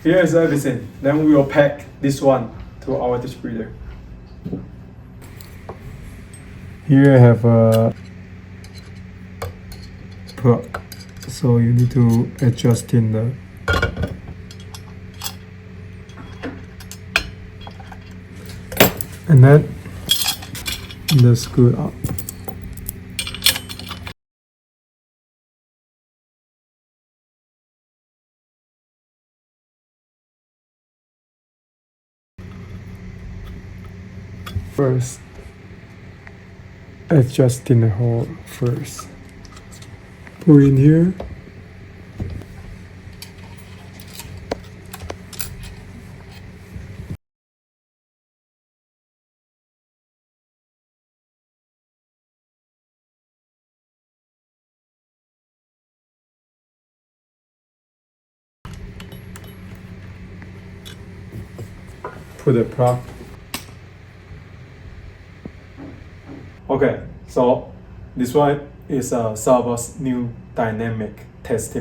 Here is everything. Then we will pack this one to our distributor. Here I have a plug, so you need to adjust in the and then the screw up. First, adjust in the hole first. Put in here. Put the plug. Okay, so this one is a SAVOX new dynamic testing